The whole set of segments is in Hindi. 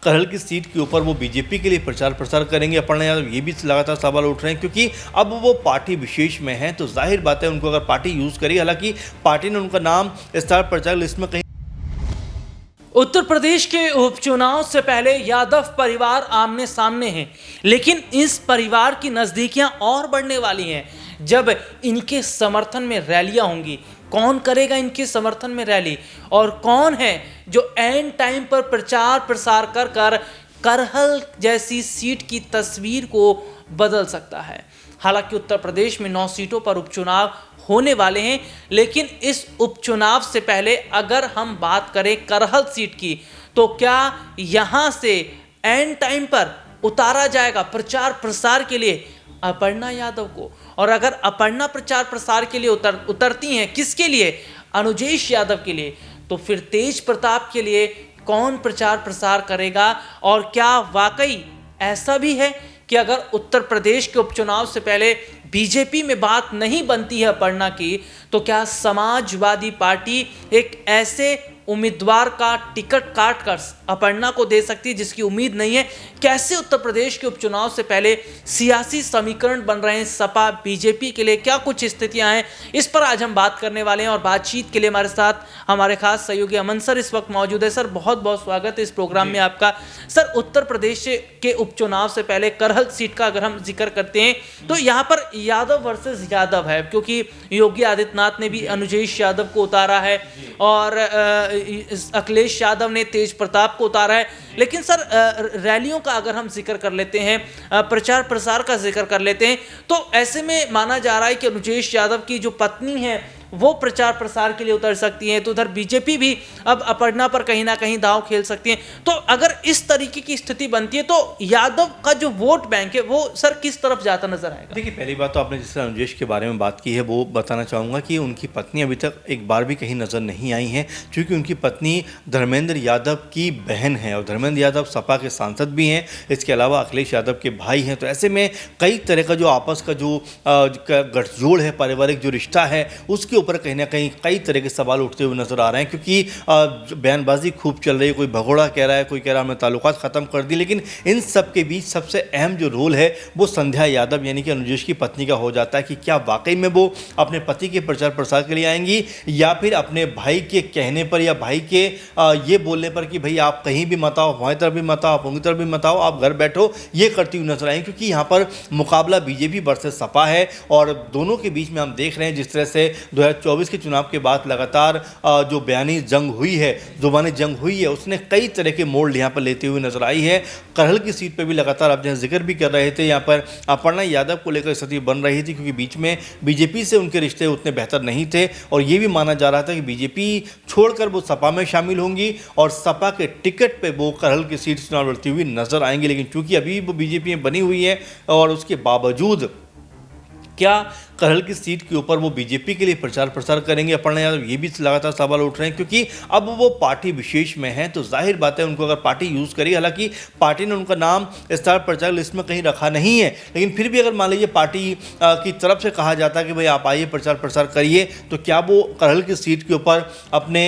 करहल की सीट के ऊपर वो बीजेपी के लिए प्रचार प्रसार करेंगे। अपर्णा यादव ये भी लगातार सवाल उठ रहे हैं क्योंकि अब वो पार्टी विशेष में हैं, तो जाहिर बात है उनको अगर पार्टी यूज़ करेगी, हालांकि पार्टी ने उनका नाम स्टार प्रचारक लिस्ट में कहीं। उत्तर प्रदेश के उपचुनाव से पहले यादव परिवार आमने सामने हैं, लेकिन इस परिवार की नज़दीकियां और बढ़ने वाली हैं जब इनके समर्थन में रैलियां होंगी। कौन करेगा इनके समर्थन में रैली और कौन है जो एंड टाइम पर प्रचार प्रसार कर कर करहल जैसी सीट की तस्वीर को बदल सकता है। हालांकि उत्तर प्रदेश में 9 सीटों पर उपचुनाव होने वाले हैं, लेकिन इस उपचुनाव से पहले अगर हम बात करें करहल सीट की, तो क्या यहां से एंड टाइम पर उतारा जाएगा प्रचार प्रसार के लिए अपर्णा यादव को? और अगर अपर्णा प्रचार प्रसार के लिए उतरती हैं, किसके लिए? अनुजेश यादव के लिए। तो फिर तेज प्रताप के लिए कौन प्रचार प्रसार करेगा? और क्या वाकई ऐसा भी है कि अगर उत्तर प्रदेश के उपचुनाव से पहले बीजेपी में बात नहीं बनती है अपर्णा की, तो क्या समाजवादी पार्टी एक ऐसे उम्मीदवार का टिकट काट कर अपर्णा को दे सकती है जिसकी उम्मीद नहीं है? कैसे उत्तर प्रदेश के उपचुनाव से पहले सियासी समीकरण बन रहे हैं सपा बीजेपी के लिए, क्या कुछ स्थितियां हैं, इस पर आज हम बात करने वाले हैं। और बातचीत के लिए हमारे साथ हमारे खास सहयोगी अमन सर इस वक्त मौजूद है। सर, बहुत बहुत स्वागत है इस प्रोग्राम में आपका। सर, उत्तर प्रदेश के उपचुनाव से पहले करहल सीट का अगर हम जिक्र करते हैं तो यहाँ पर यादव वर्सेस यादव है, क्योंकि योगी आदित्यनाथ ने भी अनुजेश यादव को उतारा है और अखिलेश यादव ने तेज प्रताप को उतारा है। लेकिन सर, रैलियों का अगर हम जिक्र कर लेते हैं, प्रचार प्रसार का जिक्र कर लेते हैं, तो ऐसे में माना जा रहा है कि अनुजेश यादव की जो पत्नी है वो प्रचार प्रसार के लिए उतर सकती हैं, तो उधर बीजेपी भी अब अपर्णा पर कहीं ना कहीं दांव खेल सकती है। तो अगर इस तरीके की स्थिति बनती है तो यादव का जो वोट बैंक है वो सर किस तरफ जाता नजर आएगा? देखिए, पहली बात तो आपने जिस तरह अनुजेश के बारे में बात की है वो बताना चाहूँगा कि उनकी पत्नी अभी तक एक बार भी कहीं नज़र नहीं आई हैं, क्योंकि उनकी पत्नी धर्मेंद्र यादव की बहन है और धर्मेंद्र यादव सपा के सांसद भी हैं। इसके अलावा अखिलेश यादव के भाई हैं। तो ऐसे में कई तरह का जो आपस का जो गठजोड़ है, पारिवारिक जो रिश्ता है, उसके ऊपर कहीं ना कहीं कई तरह के सवाल उठते हुए नजर आ रहे हैं, क्योंकि बयानबाजी खूब चल रही है। कोई भगोड़ा कह रहा है, कोई कह रहा है हमने ताल्लुकात ख़त्म कर दी, लेकिन इन सब के बीच सबसे अहम जो रोल है वो संध्या यादव यानी कि अनुजेश की पत्नी का हो जाता है कि क्या वाकई में वो अपने पति के प्रचार प्रसार के लिए आएंगी या फिर अपने भाई के कहने पर या भाई के ये बोलने पर कि भाई आप कहीं भी मत आओ, हमारी तरफ भी मत आओ, आप उनकी तरफ भी मत आओ, आप घर बैठो, ये करती हुई नजर आएंगी। क्योंकि यहाँ पर मुकाबला बीजेपी वर्सेस सपा है और दोनों के बीच में हम देख रहे हैं जिस तरह से 2024 के चुनाव के बाद लगातार जो बयानी जंग हुई है, जुबानी जंग हुई है, उसने कई तरह के मोड़ यहाँ पर लेते हुए नजर आई है। करहल की सीट पर भी लगातार आप जैसे जिक्र भी कर रहे थे, यहाँ पर अपर्णा यादव को लेकर स्थिति बन रही थी क्योंकि बीच में बीजेपी से उनके रिश्ते उतने बेहतर नहीं थे और ये भी माना जा रहा था कि बीजेपी छोड़कर वो सपा में शामिल होंगी और सपा के टिकट पे वो करहल की सीट चुनाव लड़ती हुई नजर आएंगी। लेकिन चूंकि अभी वो बीजेपी में बनी हुई है और उसके बावजूद क्या करहल की सीट के ऊपर वो बीजेपी के लिए प्रचार प्रसार करेंगे अपर्णा यादव, ये भी लगातार सवाल उठ रहे हैं क्योंकि अब वो पार्टी विशेष में हैं, तो जाहिर बात है उनको अगर पार्टी यूज़ करेगी, हालांकि पार्टी ने उनका नाम स्टार प्रचारक लिस्ट में कहीं रखा नहीं है, लेकिन फिर भी अगर मान लीजिए पार्टी की तरफ से कहा जाता है कि भाई आप आइए प्रचार प्रसार करिए, तो क्या वो करहल की सीट के ऊपर अपने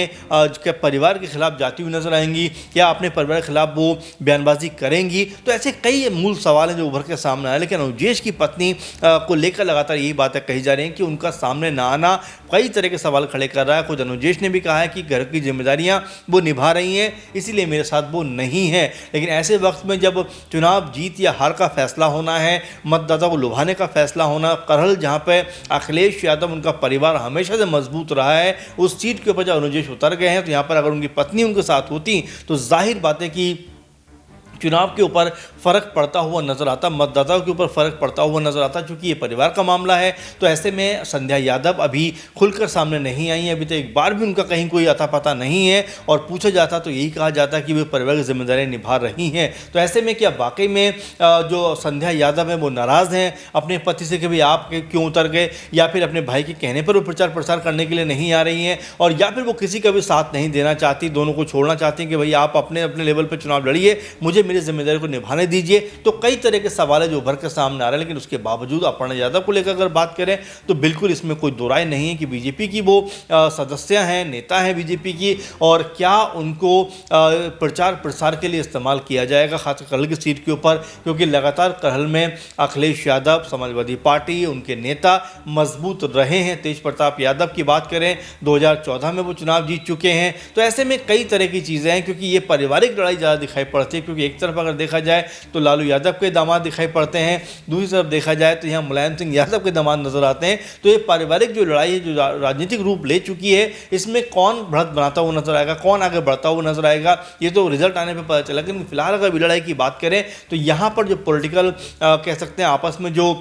परिवार के खिलाफ जाती हुई नजर आएंगी, क्या अपने परिवार के खिलाफ वो बयानबाजी करेंगी? तो ऐसे कई मूल सवाल हैं जो उभर के सामने आए। लेकिन अनुजेश की पत्नी को लेकर लगातार यही बातें कही जा रही हैं कि उनका सामने ना आना कई तरह के सवाल खड़े कर रहा है। खुद अनुजेश ने भी कहा है कि घर की जिम्मेदारियां वो निभा रही हैं, इसीलिए मेरे साथ वो नहीं है। लेकिन ऐसे वक्त में जब चुनाव जीत या हार का फैसला होना है, मतदाता को लुभाने का फैसला होना, करहल जहां पे अखिलेश यादव उनका परिवार हमेशा से मजबूत रहा है, उस सीट के ऊपर जब अनुजेश उतर गए हैं, तो यहाँ पर अगर उनकी पत्नी उनके साथ होती तो जाहिर बात है कि चुनाव के ऊपर फ़र्क पड़ता हुआ नज़र आता, मतदाताओं के ऊपर फ़र्क पड़ता हुआ नज़र आता, क्योंकि ये परिवार का मामला है। तो ऐसे में संध्या यादव अभी खुलकर सामने नहीं आई हैं, अभी तो एक बार भी उनका कहीं कोई अता पता नहीं है और पूछा जाता तो यही कहा जाता कि वे परिवार की जिम्मेदारियाँ निभा रही हैं। तो ऐसे में क्या वाकई में जो संध्या यादव हैं वो नाराज़ हैं अपने पति से कि भाई आप क्यों उतर गए, या फिर अपने भाई के कहने पर वो प्रचार प्रसार करने के लिए नहीं आ रही हैं, और या फिर वो किसी का भी साथ नहीं देना चाहती, दोनों को छोड़ना चाहती हैं कि भाई आप अपने अपने लेवल पर चुनाव लड़िए, मुझे मेरी जिम्मेदारी को निभाने दीजिए। तो कई तरह के सवाल है जो उभर कर सामने आ रहे हैं, लेकिन उसके बावजूद अपर्णा यादव को लेकर अगर बात करें तो बिल्कुल इसमें कोई दो राय नहीं है कि बीजेपी की वो सदस्य हैं, नेता हैं बीजेपी की, और क्या उनको प्रचार प्रसार के लिए इस्तेमाल किया जाएगा, खासकर करहल की सीट के ऊपर, क्योंकि लगातार करहल में अखिलेश यादव, समाजवादी पार्टी, उनके नेता मजबूत रहे हैं। तेज प्रताप यादव की बात करें 2014 में वो चुनाव जीत चुके हैं। तो ऐसे में कई तरह की चीज़ें हैं, क्योंकि ये पारिवारिक लड़ाई ज़्यादा दिखाई पड़ती है, क्योंकि एक तरफ अगर देखा जाए तो लालू यादव के दामाद दिखाई पड़ते हैं, दूसरी तरफ देखा जाए तो यहाँ मुलायम सिंह यादव के दामाद नजर आते हैं। तो ये पारिवारिक जो लड़ाई है, जो राजनीतिक रूप ले चुकी है, इसमें कौन बढ़त बनाता हुआ नजर आएगा, कौन आगे बढ़ता हुआ नजर आएगा, ये तो रिजल्ट आने पर पता चला। लेकिन फिलहाल अगर लड़ाई की बात करें तो यहाँ पर जो पॉलिटिकल कह सकते हैं आपस में जो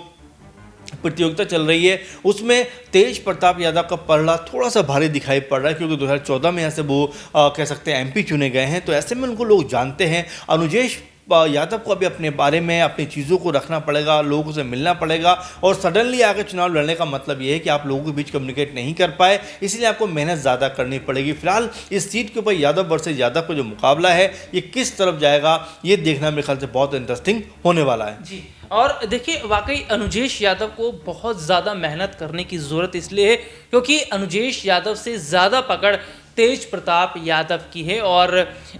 प्रतियोगिता चल रही है, उसमें तेज प्रताप यादव का पलड़ा थोड़ा सा भारी दिखाई पड़ रहा है, क्योंकि 2014 में यहाँ से वो कह सकते हैं एमपी चुने गए हैं। तो ऐसे में उनको लोग जानते हैं। अनुजेश यादव को अभी अपने बारे में, अपनी चीज़ों को रखना पड़ेगा, लोगों से मिलना पड़ेगा, और सडनली आगे चुनाव लड़ने का मतलब ये है कि आप लोगों के बीच कम्युनिकेट नहीं कर पाए, इसलिए आपको मेहनत ज़्यादा करनी पड़ेगी। फिलहाल इस सीट के ऊपर यादव वर्सेस यादव का जो मुकाबला है, ये किस तरफ जाएगा, ये देखना मेरे ख्याल से बहुत इंटरेस्टिंग होने वाला है। जी, और देखिए वाकई अनुजेश यादव को बहुत ज़्यादा मेहनत करने की ज़रूरत इसलिए है क्योंकि अनुजेश यादव से ज़्यादा पकड़ तेज प्रताप यादव की है। और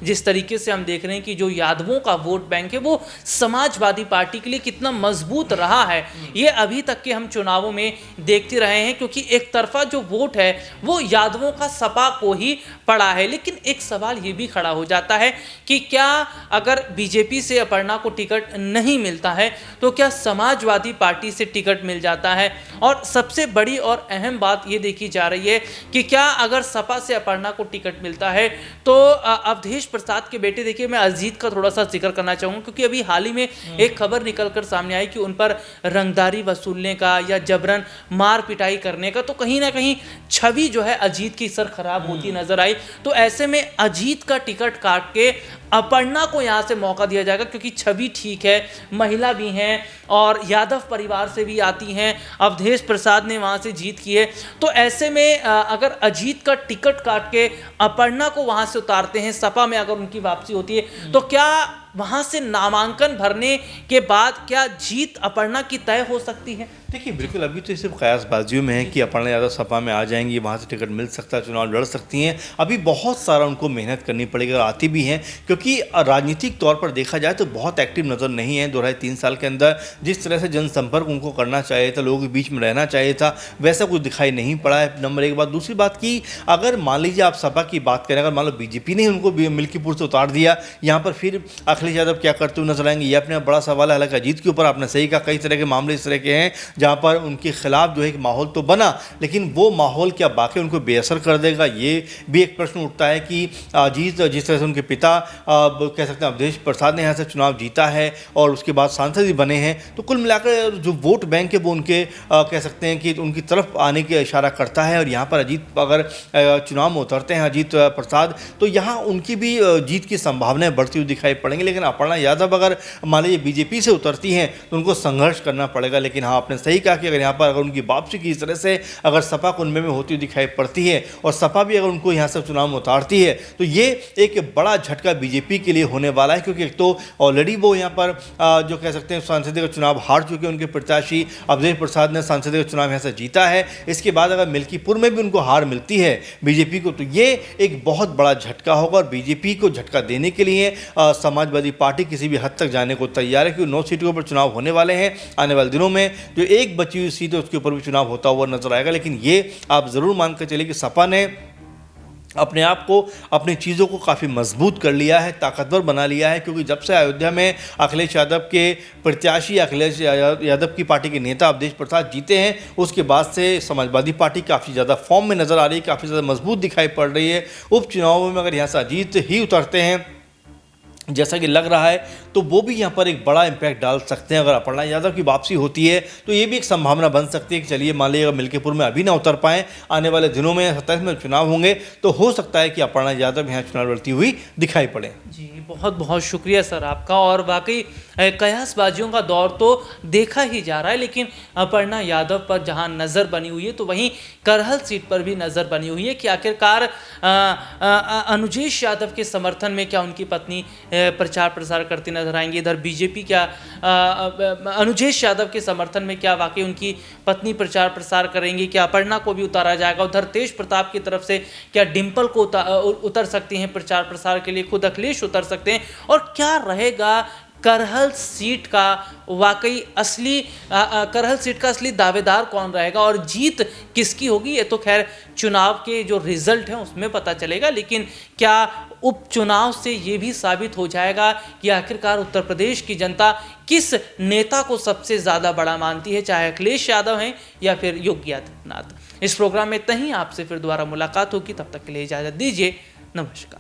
जिस तरीके से हम देख रहे हैं कि जो यादवों का वोट बैंक है वो समाजवादी पार्टी के लिए कितना मजबूत रहा है, ये अभी तक के हम चुनावों में देखते रहे हैं, क्योंकि एक तरफा जो वोट है वो यादवों का सपा को ही पड़ा है। लेकिन एक सवाल ये भी खड़ा हो जाता है कि क्या अगर बीजेपी से अपर्णा को टिकट नहीं मिलता है तो क्या समाजवादी पार्टी से टिकट मिल जाता है? और सबसे बड़ी और अहम बात ये देखी जा रही है कि क्या अगर सपा से अपर्णा को टिकट मिलता है तो अवधेश प्रसाद के बेटे, देखिए मैं अजीत का थोड़ा सा जिक्र करना चाहूंगा, क्योंकि अभी हाल ही में एक खबर निकलकर सामने आई कि उन पर रंगदारी वसूलने का या जबरन मार पिटाई करने का, तो कहीं ना कहीं छवि जो है अजीत की सर खराब होती नजर आई। तो ऐसे में अजीत का टिकट काट के अपर्णा को यहां से मौका दिया जाएगा, क्योंकि छवि ठीक है, महिला भी हैं और यादव परिवार से भी आती हैं, अवधेश प्रसाद ने वहां से जीत की है। तो ऐसे में अगर अजीत का टिकट काट के अपर्णा को वहां से उतारते हैं, सपा में अगर उनकी वापसी होती है, तो क्या वहां से नामांकन भरने के बाद क्या जीत अपर्णा की तय हो सकती है? देखिए बिल्कुल, अभी तो सिर्फ कयासबाजियों में है कि अपर्णा यादव सपा में आ जाएंगी, वहाँ से टिकट मिल सकता है, चुनाव लड़ सकती हैं। अभी बहुत सारा उनको मेहनत करनी पड़ेगी, और आती भी हैं, क्योंकि राजनीतिक तौर पर देखा जाए तो बहुत एक्टिव नज़र नहीं है। 2-3 साल के अंदर जिस तरह से जनसंपर्क उनको करना चाहिए था, लोगों के बीच में रहना चाहिए था, वैसा कुछ दिखाई नहीं पड़ा है, नंबर एक बात। दूसरी बात कि अगर मान लीजिए आप सपा की बात करें, अगर मान लो बीजेपी ने उनको मिल्कीपुर से उतार दिया, यहाँ पर फिर अखिलेश यादव क्या करते हुए नजर आएंगे, ये अपने बड़ा सवाल है। हालांकि अजीत के ऊपर आपने सही कहा, कई तरह के मामले इस तरह के हैं जहाँ पर उनके खिलाफ जो है एक माहौल तो बना, लेकिन वो माहौल क्या बाकी उनको बेअसर कर देगा, ये भी एक प्रश्न उठता है कि अजीत जिस तरह से उनके पिता कह सकते हैं अवधेश प्रसाद ने यहाँ से चुनाव जीता है और उसके बाद सांसद भी बने हैं, तो कुल मिलाकर जो वोट बैंक है वो उनके कह सकते हैं कि उनकी तरफ आने का इशारा करता है। और यहाँ पर अजीत अगर चुनाव में उतरते हैं अजीत प्रसाद, तो यहाँ उनकी भी जीत की संभावनाएं बढ़ती हुई दिखाई पड़ेंगी। लेकिन अपर्णा यादव अगर मान लीजिए बीजेपी से उतरती हैं तो उनको संघर्ष करना पड़ेगा। लेकिन हाँ, आपने सही कहा कि अगर यहाँ पर अगर उनकी वापसी की इस तरह से अगर सपा कुनबे में होती हुई दिखाई पड़ती है और सपा भी अगर उनको यहाँ से चुनाव में उतारती है, तो ये एक बड़ा झटका बीजेपी के लिए होने वाला है, क्योंकि एक तो ऑलरेडी वो यहाँ पर जो कह सकते हैं सांसद का चुनाव हार चुके हैं उनके प्रत्याशी अवधेश प्रसाद ने सांसद का चुनाव यहाँ से जीता है। इसके बाद अगर मिल्कीपुर में भी उनको हार मिलती है बीजेपी को, तो ये एक बहुत बड़ा झटका होगा। और बीजेपी को झटका देने के लिए समाजवादी पार्टी किसी भी हद तक जाने को तैयार है, क्योंकि 9 सीटों पर चुनाव होने वाले हैं आने वाले दिनों में। जो एक बची हुई सीट है उसके ऊपर भी चुनाव होता हुआ नजर आएगा। लेकिन ये आप जरूर मानकर चलिए कि सपा ने अपने आप को, अपनी चीज़ों को काफ़ी मजबूत कर लिया है, ताकतवर बना लिया है, क्योंकि जब से अयोध्या में अखिलेश यादव के प्रत्याशी, अखिलेश यादव की पार्टी के नेता अवधेश प्रसाद जीते हैं, उसके बाद से समाजवादी पार्टी काफ़ी ज़्यादा फॉर्म में नज़र आ रही है, काफ़ी ज़्यादा मजबूत दिखाई पड़ रही है। उपचुनावों में अगर यहाँ से अजीत ही उतरते हैं जैसा कि लग रहा है, तो वो भी यहाँ पर एक बड़ा इम्पैक्ट डाल सकते हैं। अगर अपर्णा यादव की वापसी होती है तो ये भी एक संभावना बन सकती है कि चलिए मान लीजिए अगर मिल्कीपुर में अभी ना उतर पाएँ, आने वाले दिनों में 27 में चुनाव होंगे, तो हो सकता है कि अपर्णा यादव यहाँ चुनाव लड़ती हुई दिखाई पड़े। जी, बहुत बहुत शुक्रिया सर आपका। और वाकई कयासबाजियों का दौर तो देखा ही जा रहा है, लेकिन अपर्णा यादव पर जहाँ नज़र बनी हुई है तो वहीं करहल सीट पर भी नज़र बनी हुई है कि आखिरकार अनुजेश यादव के समर्थन में क्या उनकी पत्नी प्रचार प्रसार करती नजर आएंगी। इधर बीजेपी क्या अनुजेश यादव के समर्थन में क्या वाकई उनकी पत्नी प्रचार प्रसार करेंगी, क्या अपर्णा को भी उतारा जाएगा? उधर तेज प्रताप की तरफ से क्या डिंपल को उतर सकती हैं प्रचार प्रसार के लिए, खुद अखिलेश उतर सकते हैं? और क्या रहेगा करहल सीट का वाकई असली करहल सीट का असली दावेदार कौन रहेगा और जीत किसकी होगी? ये तो खैर चुनाव के जो रिजल्ट हैं उसमें पता चलेगा, लेकिन क्या उपचुनाव से ये भी साबित हो जाएगा कि आखिरकार उत्तर प्रदेश की जनता किस नेता को सबसे ज़्यादा बड़ा मानती है, चाहे अखिलेश यादव हैं या फिर योगी आदित्यनाथ? इस प्रोग्राम में इतना ही, आपसे फिर दोबारा मुलाकात होगी, तब तक के लिए इजाज़त दीजिए, नमस्कार।